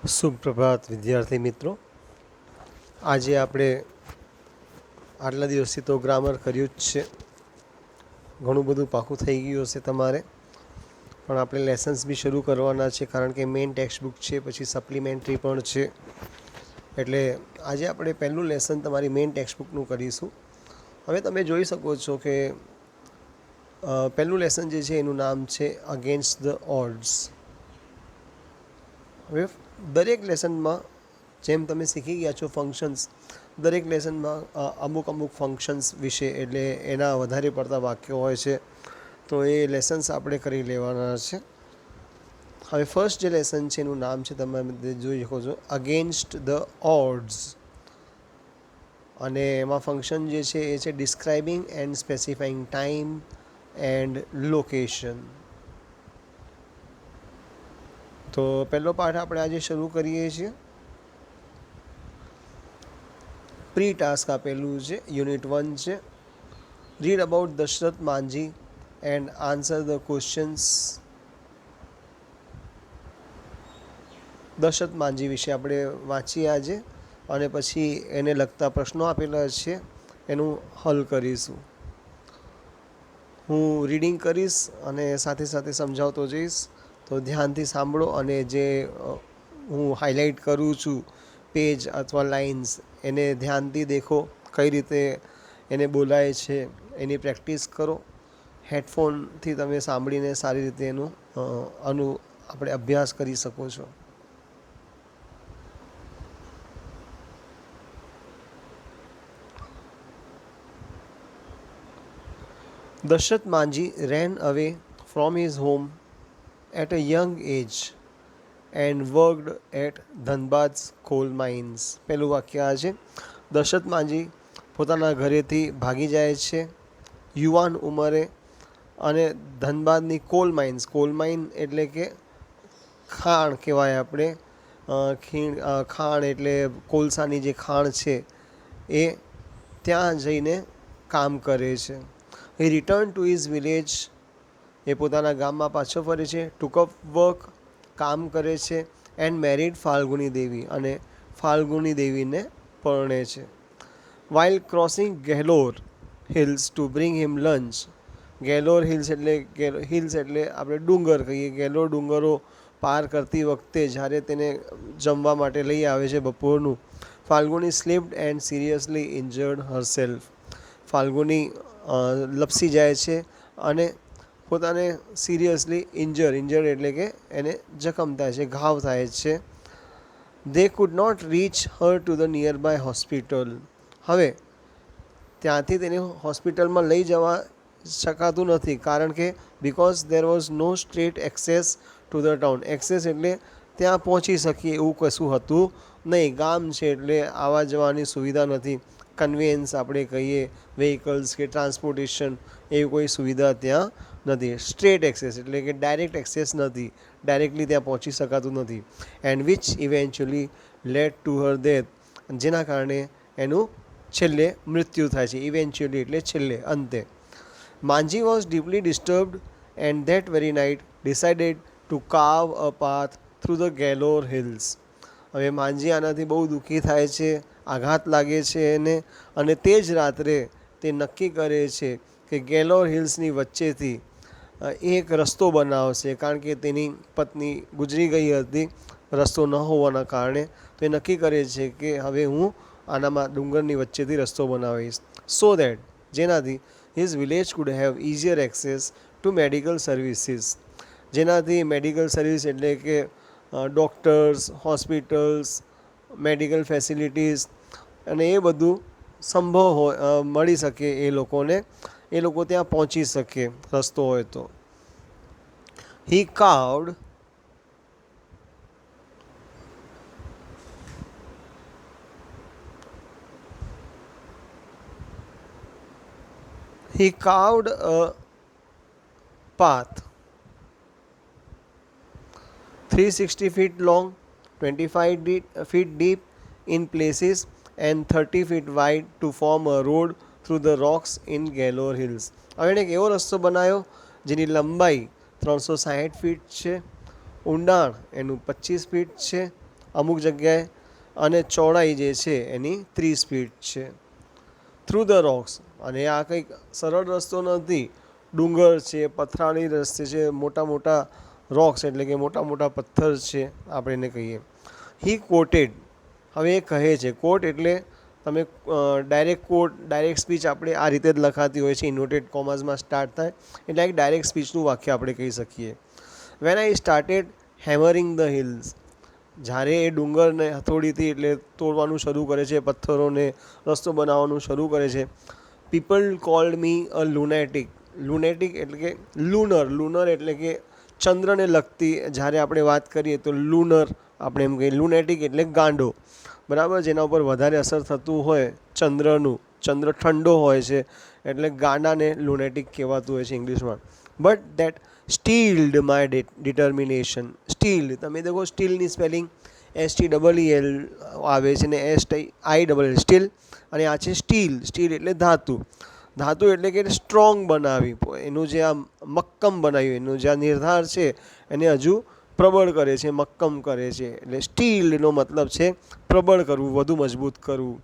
સુપ્રભાત વિદ્યાર્થી મિત્રો. આજે આપણે આટલા દિવસથી તો ગ્રામર કર્યું જ છે, ઘણું બધું પાકું થઈ ગયું હશે તમારે, પણ આપણે લેસન્સ બી શરૂ કરવાના છે કારણ કે મેઇન ટેક્સ્ટ બુક છે, પછી સપ્લિમેન્ટરી પણ છે. એટલે આજે આપણે પહેલું લેસન તમારી મેઇન ટેક્સ્ટ બુકનું કરીશું. હવે તમે જોઈ શકો છો કે પહેલું લેસન જે છે એનું નામ છે અગેન્સ્ટ ધ ઓડ્સ. હવે દરેક લેસનમાં જેમ તમે શીખી ગયા છો ફંક્શન્સ, દરેક લેસનમાં અમુક ફંક્શન્સ વિશે એટલે એના વધારે પડતા વાક્યો હોય છે, તો એ લેસન્સ આપણે કરી લેવાના છે. હવે ફર્સ્ટ જે લેસન છે એનું નામ છે, તમે જોઈ શકો છો, અગેન્સ્ટ ધ ઓડ્સ. અને એમાં ફંક્શન જે છે એ છે describing and specifying time and location. તો પહેલો પાઠ આપણે આજે શરૂ કરીએ છીએ. પ્રી ટાસ્ક આપેલું છે, યુનિટ 1 છે. Read about Dashrath Manjhi and answer the questions. Dashrath Manjhi વિશે આપણે વાંચીએ આજે, અને પછી એને લગતા પ્રશ્નો આપેલા છે એનું હલ કરીશું. હું રીડિંગ કરીશ અને સાથે સાથે સમજાવતો જઈશ, તો ધ્યાનથી સાંભળો. અને જે હું હાઇલાઇટ કરું છું પેજ અથવા લાઇન્સ, એને ધ્યાનથી દેખો, કઈ રીતે એને બોલાય છે એની પ્રેક્ટિસ કરો. હેડફોનથી તમે સાંભળીને સારી રીતે એનું આપણે અભ્યાસ કરી શકો છો. Dashrath Manji ran away from his home at a young age and worked at Dhanbad's coal mines. પહેલું વાક્ય આ છે, દશરથ માંજી પોતાના ઘરેથી ભાગી જાય છે યુવાન ઉંમરે, અને ધનબાદની કોલ માઇન એટલે કે ખાણ કહેવાય આપણે, ખાણ એટલે કોલસાની જે ખાણ છે એ, ત્યાં જઈને કામ કરે છે. He return to his village, એ પોતાના ગામમાં પાછો ફરે છે. ટુક અપ વર્ક, કામ કરે છે. એન્ડ મેરિડ ફાલ્ગુની દેવી, અને ફાલ્ગુની દેવીને પરણે છે. While crossing Gehlour hills to bring him lunch. Gehlour hills એટલે આપણે ડુંગર કહીએ. ગેહલોર ડુંગરો પાર કરતી વખતે જ્યારે તેને જમવા માટે લઈ આવે છે બપોરનું, Falguni slipped and seriously injured herself. Falguni લપસી જાય છે અને પોતાને સિરિયસલી ઇન્જર્ડ એટલે કે એને જખમ થાય છે, ઘાવ થાય છે. They could not reach her to the nearby hospital. હવે ત્યાંથી તેને હોસ્પિટલમાં લઈ જવા શકાતું નથી, કારણ કે because there was no straight access to the town. Access એટલે ત્યાં પહોંચી શકીએ એવું કશું હતું નહીં. ગામ છે એટલે આવવા જવાની સુવિધા નથી. કન્વેયન્સ આપણે કહીએ, વ્હીકલ્સ કે ટ્રાન્સપોર્ટેશન, એવી કોઈ સુવિધા ત્યાં નથી. સ્ટ્રેટ એક્સેસ એટલે કે ડાયરેક્ટ એક્સેસ નથી, ડાયરેક્ટલી ત્યાં પહોંચી શકાતું નથી. And which eventually lead to her death, જેના કારણે એનું છેલ્લે મૃત્યુ થાય છે. ઇવેન્ચ્યુઅલી એટલે છેલ્લે, અંતે. Manjhi was deeply disturbed and that very night decided to carve a path through the Gehlour hills. હવે માંઝી આનાથી બહુ દુઃખી થાય છે, આઘાત લાગે છે એને, અને તે જ રાત્રે તે નક્કી કરે છે કે ગેલોર હિલ્સની વચ્ચેથી એક રસ્તો બનાવશે, કારણ કે તેની પત્ની ગુજરી ગઈ હતી રસ્તો ન હોવાના કારણે. તો એ નક્કી કરે છે કે હવે હું આનામાં ડુંગરની વચ્ચેથી રસ્તો બનાવીશ, સો દેટ, જેનાથી his village could have easier access two medical services. જેનાથી મેડિકલ સર્વિસ એટલે કે ડૉક્ટર્સ, હોસ્પિટલ્સ, મેડિકલ ફેસિલિટીઝ અને એ બધું સંભવ મળી શકે એ લોકોને, એ લોકો ત્યાં પહોંચી શકે રસ્તો હોય તો. હી કાર્વડ a path 360 feet long, 25 feet deep in places and 30 feet wide to form a road through the rocks in Gellor Hills. હવે એને એક એવો રસ્તો બનાવ્યો જેની લંબાઈ 360 ફીટ છે, ઊંડાણ એનું 25 ફીટ છે, અમુક જગ્યાએ, અને ચોડાઈ જે છે એની 30 ફીટ છે. થ્રુ ધ રોક્સ, અને આ કંઈક સરળ રસ્તો નથી. ડુંગર છે, પથરાળી રસ્તે છે, મોટા મોટા રોક્સ એટલે કે મોટા મોટા પથ્થર છે આપણે એને કહીએ. હી કોટેડ, હવે એ કહે છે, કોટ એટલે તમે ડાયરેક્ટ સ્પીચ આપણે આ રીતે જ લખાતી હોય છે, ઇન્વર્ટેડ કોમાસમાં સ્ટાર્ટ થાય એટલે એક ડાયરેક્ટ સ્પીચનું વાક્ય આપણે કહી શકીએ. When I started hammering the hills, જ્યારે એ ડુંગરને હથોડીથી એટલે તોડવાનું શરૂ કરે છે, પથ્થરોને રસ્તો બનાવવાનું શરૂ કરે છે. પીપલ કોલ્ડ મી અ લુનેટિક. લુનેટિક એટલે કે લુનર એટલે કે ચંદ્રને લગતી જ્યારે આપણે વાત કરીએ તો લુનર આપણે એમ કહીએ. લુનેટિક એટલે ગાંડો, બરાબર, જેના ઉપર વધારે અસર થતું હોય ચંદ્રનું, ચંદ્ર ઠંડો હોય છે એટલે ગાંડાને લુનેટિક કહેવાતું હોય છે ઇંગ્લિશમાં. But that steeled my determination. Steeled, તમે દેખો સ્ટીલની સ્પેલિંગ STEEL આવે છે ને STIL સ્ટીલ, અને આ છે સ્ટીલ. સ્ટીલ એટલે ધાતુ. ધાતુ એટલે કે સ્ટ્રોંગ બનાવી, એનું જે આ મક્કમ બનાવ્યું, એનું જે આ નિર્ધાર છે એને હજુ પ્રબળ કરે છે, મક્કમ કરે છે. એટલે સ્ટીલનો મતલબ છે પ્રબળ કરવું, વધુ મજબૂત કરવું.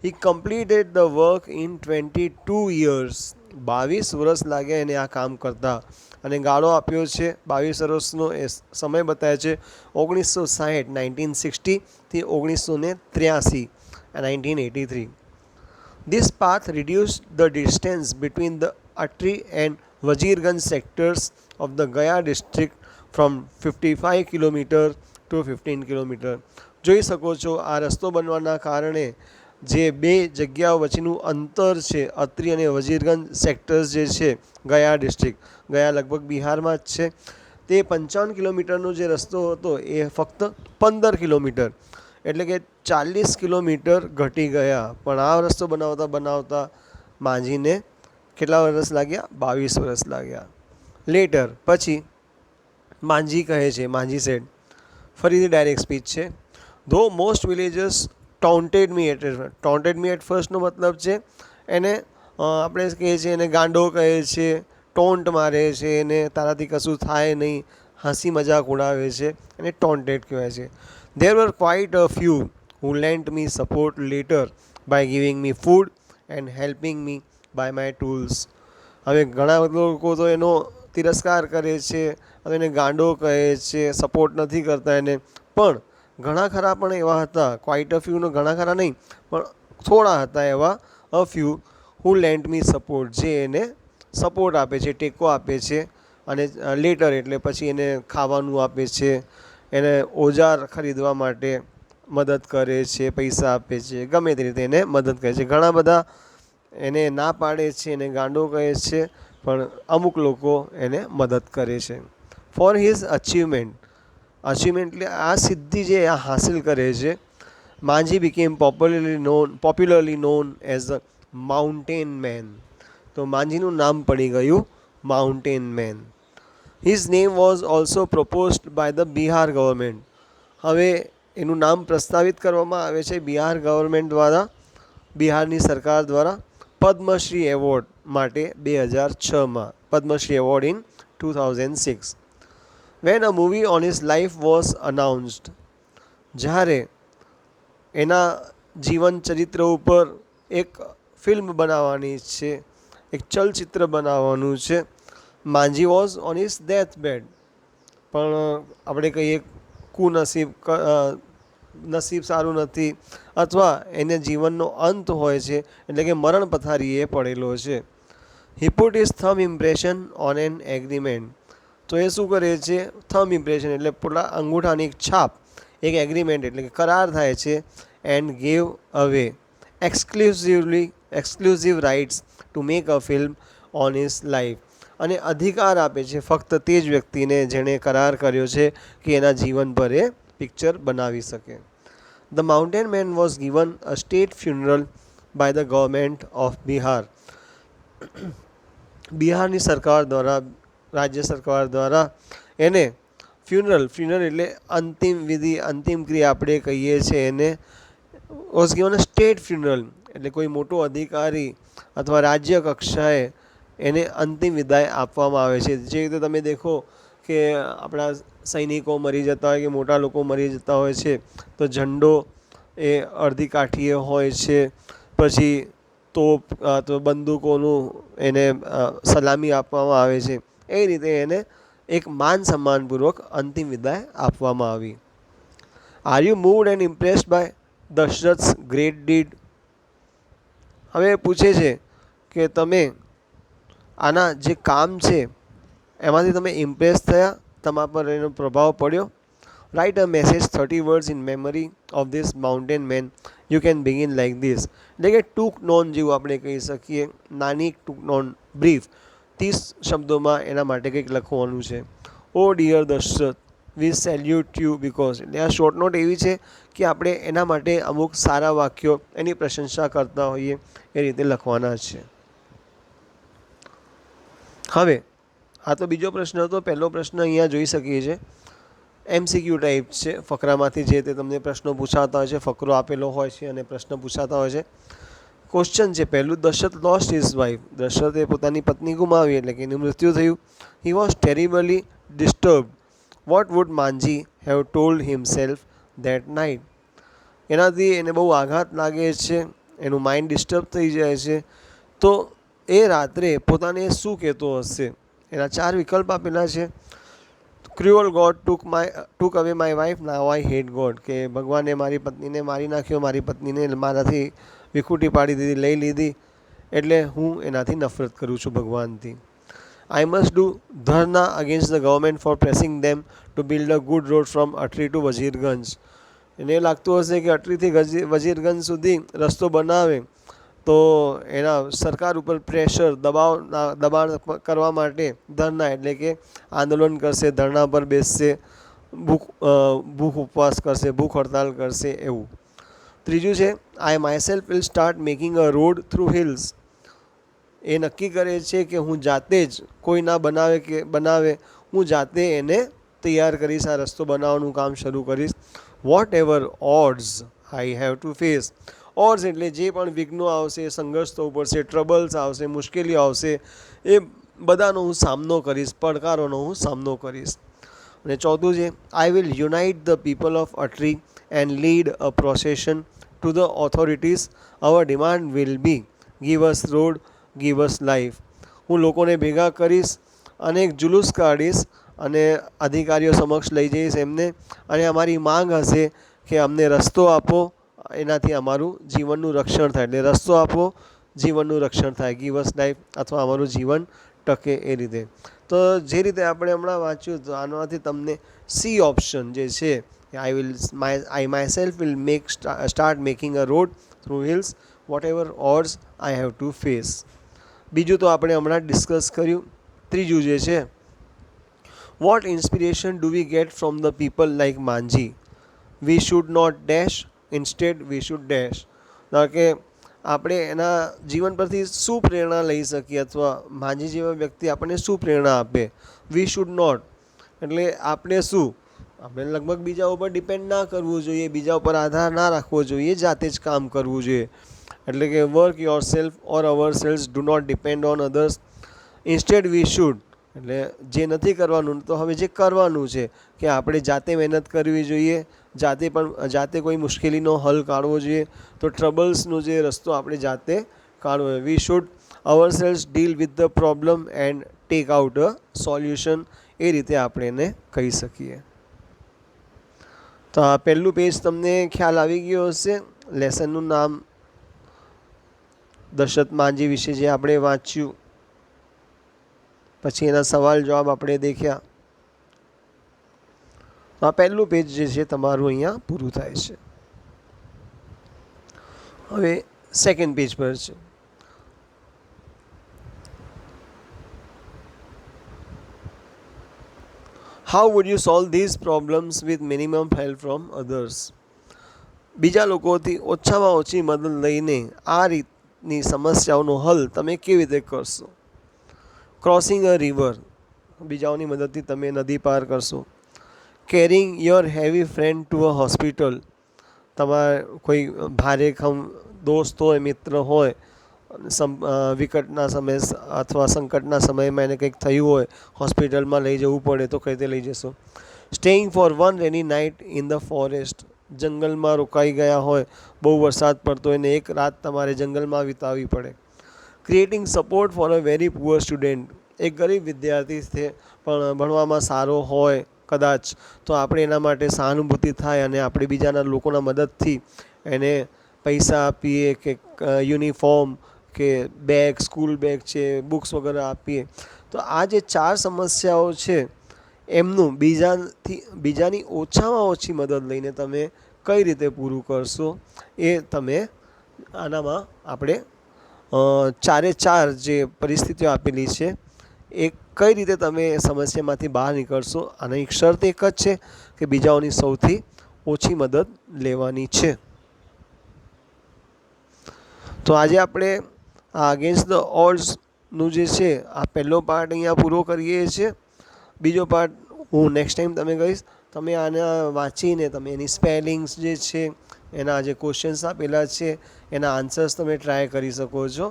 He completed the work in 22 years. 22 વર્ષ લાગ્યા એને આ કામ કરતા, અને ગાળો આપ્યો છે 22 વર્ષનો એ સમય બતાવે છે 1960 1960 થી 1983 1983. This path reduced the distance between the Atri and Wazirganj sectors of the Gaya district from 55 km to 15 km. જોઈ શકો છો આ રસ્તો બનવાના કારણે જે બે જગ્યાઓ વચ્ચેનું અંતર છે, અત્રી અને વજીરગંજ સેક્ટર્સ જે છે ગયા ડિસ્ટ્રિક્ટ, ગયા લગભગ બિહારમાં જ છે, તે 55 કિલોમીટરનો જે રસ્તો હતો એ ફક્ત 15 કિલોમીટર એટલે કે 40 કિલોમીટર ઘટી ગયા. પણ આ રસ્તો બનાવતા માંઝીને કેટલા વર્ષ લાગ્યા? 22 વર્ષ લાગ્યા. લેટર, પછી માંઝી કહે છે, માંઝી સેડ, ફરીથી ડાયરેક્ટ સ્પીચ છે. ધો મોસ્ટ વિલેજર્સ ટોન્ટેડ મી એટ ફર્સ્ટનો મતલબ છે એને આપણે કહીએ છીએ એને ગાંડો કહે છે, ટોન્ટ મારે છે, એને તારાથી કશું થાય નહીં, હસી મજાક ઉડાવે છે, એને ટોન્ટેડ કહેવાય છે. There were quite a few who lent me support later by giving me food and helping me by my tools. હવે ઘણા લોકો તો એનો તિરસ્કાર કરે છે, હવે એને ગાંડો કહે છે, સપોર્ટ નથી કરતા એને, પણ ઘણા ખરા પણ એવા હતા, ક્વાઇટ અ ફ્યુનો ઘણા ખરા નહીં પણ થોડા હતા એવા, a few who લેન્ટ me support, જે એને સપોર્ટ આપે છે, ટેકો આપે છે. અને લેટર એટલે પછી એને ખાવાનું આપે છે, એને ઓજાર ખરીદવા માટે મદદ કરે છે, પૈસા આપે છે, ગમે તે રીતે એને મદદ કરે છે. ઘણા બધા એને ના પાડે છે, એને ગાંડો કહે છે, પણ અમુક લોકો એને મદદ કરે છે. ફોર હિઝ અચીવમેન્ટ એટલે આ સિદ્ધિ જે આ હાસિલ કરે છે, Manjhi became popularly known as a mountain man. તો માંઝીનું નામ પડી ગયું mountain man. His name was also proposed by the Bihar government. હવે એનું નામ પ્રસ્તાવિત કરવામાં આવે છે બિહાર ગવર્મેન્ટ દ્વારા, બિહારની સરકાર દ્વારા પદ્મશ્રી એવોર્ડ માટે 2006માં, Padmashri award in 2006. When a movie on his life was announced, જ્યારે એના જીવન ચરિત્ર ઉપર એક ફિલ્મ બનાવવાની છે, એક ચલચિત્ર બનાવવાનું છે. Manjhi was on his death bed, પણ આપણે કહીએ નસીબ સારું નથી, અથવા એને જીવનનો અંત હોય છે એટલે કે મરણ પથારીએ પડેલો છે. હી put his થમ impression on an agreement. તો એ શું કરે છે? થમ ઇમ્પ્રેશન એટલે પોતા અંગૂઠાની એક છાપ, એક એગ્રીમેન્ટ એટલે કે કરાર થાય છે. And gave away exclusive rights to make a film on his life, અને અધિકાર આપે છે ફક્ત તે જ વ્યક્તિને જેણે કરાર કર્યો છે કે એના જીવન પર એ પિક્ચર બનાવી શકે. The mountain man was given a state funeral by the government of Bihar. બિહારની સરકાર દ્વારા, રાજ્ય સરકાર દ્વારા એને ફ્યુનરલ એટલે અંતિમ વિધિ, અંતિમ ક્રિયા આપણે કહીએ છીએ એને, was given a state funeral એટલે કોઈ મોટો અધિકારી અથવા રાજ્ય કક્ષાએ એને અંતિમ વિદાય આપવામાં આવે છે. જે રીતે તમે દેખો કે આપણા સૈનિકો મરી જતા હોય કે મોટા લોકો મરી જતા હોય છે તો ઝંડો એ અડધી કાઠીએ હોય છે, પછી તો બંદૂકોનું એને સલામી આપવામાં આવે છે. એ રીતે એને એક માન સન્માનપૂર્વક અંતિમ વિદાય આપવામાં આવી. Are you moved and impressed by Dashrath's great deed? હવે પૂછે છે કે તમે આના જે કામ છે એમાંથી તમે ઇમ્પ્રેસ થયા, તમારા પર એનો પ્રભાવ પડ્યો? Write a message 30 words in memory of this mountain man. You can begin like this. એટલે કે ટૂંક નોંધ જેવું આપણે કહી શકીએ, નાની ટૂંક નોંધ, બ્રીફ. 30 શબ્દોમાં એના માટે કંઈક લખવાનું છે. O dear Dashrath, we salute you because. એટલે આ શોર્ટ નોટ એવી છે કે આપણે એના માટે અમુક સારા વાક્યો, એની પ્રશંસા કરતા હોઈએ એ રીતે લખવાના છે. હવે આ તો બીજો પ્રશ્ન હતો. પહેલો પ્રશ્ન અહીંયા જોઈ શકીએ છીએ, MCQ ટાઈપ છે. ફકરામાંથી જે તે તમને પ્રશ્નો પૂછાતા હોય છે, ફકરો આપેલો હોય છે અને પ્રશ્ન પૂછાતા હોય છે. ક્વેશ્ચન છે પહેલું, દશરથ લોસ્ટ હિઝ વાઇફ. દશરથે પોતાની પત્ની ગુમાવી એટલે કે એનું મૃત્યુ થયું. He was terribly disturb. What would Manjhi have told himself that night? એનાથી એને બહુ આઘાત લાગે છે, એનું માઇન્ડ ડિસ્ટર્બ થઈ જાય છે. તો એ રાત્રે પોતાને શું કહેતો હશે? એના 4 વિકલ્પ આપેલા છે. ક્રુઅલ ગોડ ટુક અવે my wife, now I hate God. કે ભગવાને મારી પત્નીને મારી નાખ્યો, મારી પત્નીને મારાથી વિખૂટી પાડી દીધી, લઈ લીધી, એટલે હું એનાથી નફરત કરું છું ભગવાનથી. I must do dharna against the government for pressing them to build a good road from Atri to Wazirganj. એને લાગતું હશે કે અટરીથી વજીરગંજ સુધી રસ્તો બનાવે તો એના સરકાર ઉપર પ્રેશર, દબાણ કરવા માટે ધરના એટલે કે આંદોલન કરશે, ધરણા પર બેસશે, ભૂખ ઉપવાસ કરશે, ભૂખ હડતાલ કરશે એવું. ત્રીજું છે, I myself will start making a road through hills. એ નક્કી કરે છે કે હું જાતે જ, કોઈ ના બનાવે, હું જાતે એને તૈયાર કરીશ, આ રસ્તો બનાવવાનું કામ શરૂ કરીશ. Whatever odds I have to face. Odds એટલે જે પણ વિઘ્નો આવશે, સંઘર્ષ થવું પડશે, ટ્રબલ્સ આવશે, મુશ્કેલીઓ આવશે, એ બધાનો હું સામનો કરીશ, પડકારોનો હું સામનો કરીશ. અને ચોથું છે, I will unite the people of Atri and lead a procession to the authorities. Our demand will be give us road, give us life. હું લોકોને ભેગા કરીશ અને એક જુલુસ કાઢીશ અને અધિકારીઓ સમક્ષ લઈ જઈશ એમને, અને અમારી માંગ હશે કે અમને રસ્તો આપો, એનાથી અમારું જીવનનું રક્ષણ થાય. એટલે રસ્તો આપો, જીવનનું રક્ષણ થાય, ગીવ અસ લાઈફ, અથવા અમારું જીવન ટકે એ રીતે. તો જે રીતે આપણે હમણાં વાંચ્યું તો આનાથી તમને સી ઓપ્શન જે છે, I myself will start making a road through hills, whatever odds I have to face. બીજું તો આપણે હમણાં ડિસ્કસ કર્યું. ત્રીજું જે છે, what inspiration do we get from the people like Manjhi? We should not dash, instead we should dash. કે આપણે એના જીવન પરથી શું પ્રેરણા લઈ શકીએ, અથવા માંજી જેવા વ્યક્તિ આપણને શું પ્રેરણા આપે? વી શુડ નોટ એટલે આપણે શું, આપણે લગભગ બીજા ઉપર ડિપેન્ડ ના કરવું જોઈએ, બીજા ઉપર આધાર ના રાખવો જોઈએ, જાતે જ કામ કરવું જોઈએ. એટલે કે work yourself or ourself, do not depend on others. Instead we should એટલે જે નથી કરવાનું, તો હવે જે કરવાનું છે કે આપણે જાતે મહેનત કરવી જોઈએ, જાતે કોઈ મુશ્કેલીનો હલ કાઢવો જોઈએ. તો ટ્રબલ્સનો જે રસ્તો આપણે જાતે કાઢવો જોઈએ. We should ourselves deal with the problem and take out a solution. એ રીતે આપણે એને કહી શકીએ. તો આ પહેલું પેજ તમને ખ્યાલ આવી ગયો હશે. લેસનનું નામ દશરથ માંજી વિશે જે આપણે વાંચ્યું, પછી એના સવાલ જવાબ આપણે દેખ્યા. આ પહેલું પેજ જે છે તમારું અહીંયા પૂરું થાય છે. હવે સેકન્ડ પેજ પર છે. How would you solve these problems with minimum help from others? બીજા લોકોથી ઓછામાં ઓછી મદદ લઈને આ રીતની સમસ્યાઓનો હલ તમે કેવી રીતે કરશો? ક્રોસિંગ અ રિવર, બીજાઓની મદદથી તમે નદી પાર કરશો. Carrying your heavy friend to a hospital, તમારે કોઈ ભારેખમ દોસ્ત હોય, મિત્ર હોય, વિકટના સમય અથવા સંકટના સમયમાં એને કંઈક થયું હોય, હોસ્પિટલમાં લઈ જવું પડે તો કઈ રીતે લઈ જશો. Staying for one rainy night in the forest, જંગલમાં રોકાઈ ગયા હોય, બહુ વરસાદ પડતો હોય ને એક રાત તમારે જંગલમાં વિતાવવી પડે. Creating support for a very poor student, એક ગરીબ વિદ્યાર્થી છે પણ ભણવામાં સારો હોય કદાચ, તો આપણે એના માટે સહાનુભૂતિ થાય અને આપણે બીજાના લોકોના મદદથી એને પૈસા આપીએ કે યુનિફોર્મ કે બેગ, સ્કૂલ બેગ છે, બુક્સ વગેરે આપીએ. તો આ જે 4 સમસ્યાઓ છે એમનું બીજાની ઓછામાં ઓછી મદદ લઈને તમે કઈ રીતે પૂરું કરશો, એ તમે આનામાં આપણે 4 જે પરિસ્થિતિઓ આપેલી છે એ કઈ રીતે તમે સમસ્યામાંથી બહાર નીકળશો. આની એક શરત એક જ છે કે બીજાઓની સૌથી ઓછી મદદ લેવાની છે. તો આજે આપણે આ અગેન્સ્ટ ધ ઓડ્સનું જે છે આ પહેલો પાર્ટ અહીંયા પૂરો કરીએ છીએ. બીજો પાર્ટ હું નેક્સ્ટ ટાઈમ તમે કહીશ. તમે આને વાંચીને તમે એની સ્પેલિંગ્સ જે છે, એના જે ક્વેશ્ચન્સ આપેલા છે એના આન્સર્સ તમે ટ્રાય કરી શકો છો.